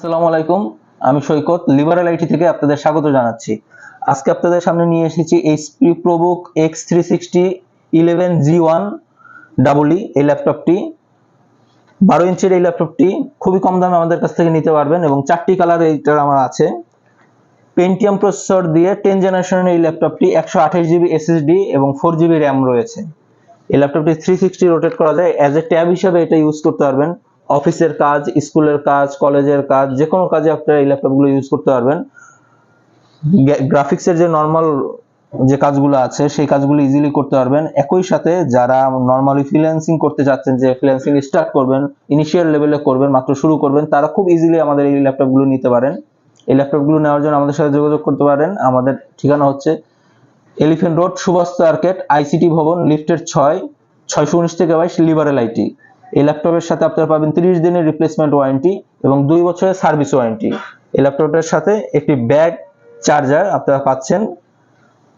আসসালামু আলাইকুম। আমি সৈকত লিবারেল আইটি থেকে আপনাদের স্বাগত জানাচ্ছি। আজকে আপনাদের সামনে নিয়ে এসেছি HP ProBook X360 11G1 EE। এই ল্যাপটপটি 12 ইঞ্চির এই ল্যাপটপটি খুবই কম দামে আমাদের কাছ থেকে নিতে পারবেন এবং 4টি কালার এইটার আমার আছে। পেন্টিয়াম প্রসেসর দিয়ে 10 জেনারেশনের এই ল্যাপটপটি 128GB SSD এবং 4GB RAM রয়েছে। এই ল্যাপটপটি 360 রোটেট করা যায়। অ্যাজ এ ট্যাব হিসেবে এটা ইউজ করতে পারবেন। অফিসের কাজ, স্কুলের কাজ, কলেজের কাজ, যে কোনো কাজে আপনারা এই ল্যাপটপগুলো ইউজ করতে পারবেন। গ্রাফিক্সের যে নর্মাল যে কাজগুলো আছে সেই কাজগুলো ইজিলি করতে পারবেন। একই সাথে যারা নর্মালি ফ্রিল্যান্সিং করতে যাচ্ছেন, যে ফ্রিল্যান্সিং স্টার্ট করবেন, ইনিশিয়াল লেভেলে করবেন, মাত্র শুরু করবেন, তারা খুব ইজিলি আমাদের এই ল্যাপটপগুলো নিতে পারেন। এই ল্যাপটপগুলো নেওয়ার জন্য আমাদের সাথে যোগাযোগ করতে পারেন। আমাদের ঠিকানা হচ্ছে Elephant Road, Subhash Arcade, ICT Bhaban, লিফটের 619 থেকে 22, লিবারেল আইটি। এই ল্যাপটপের সাথে আপনারা পাবেন 30 দিনের রিপ্লেসমেন্ট ওয়ারেন্টি এবং 2 বছরের সার্ভিস ওয়ারেন্টি। এই ল্যাপটপের সাথে একটি ব্যাগ, চার্জার আপনারা পাচ্ছেন।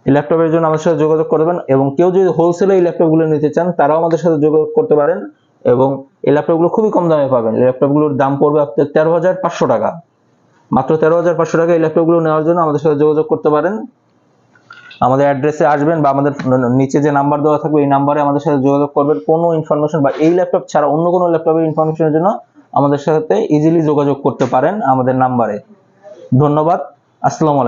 এই ল্যাপটপের জন্য আমাদের সাথে যোগাযোগ করবেন এবং কেউ যদি হোলসেলে এই ল্যাপটপগুলো নিতে চান তারাও আমাদের সাথে যোগাযোগ করতে পারেন এবং এই ল্যাপটপগুলো খুবই কম দামে পাবেন। এই ল্যাপটপগুলোর দাম পড়বে আপনার 13,500 টাকা। মাত্র 13,500 টাকা এই ল্যাপটপগুলো নেওয়ার জন্য আমাদের সাথে যোগাযোগ করতে পারেন। আমাদের অ্যাড্রেসে আসবেন বা আমাদের নিচে যে নাম্বার দেওয়া থাকবে এই নাম্বারে আমাদের সাথে যোগাযোগ করবেন। কোনো ইনফরমেশন বা এই ল্যাপটপ ছাড়া অন্য কোনো ল্যাপটপের ইনফরমেশনের জন্য আমাদের সাথে ইজিলি যোগাযোগ করতে পারেন আমাদের নাম্বারে। ধন্যবাদ। আসসালামু আলাইকুম।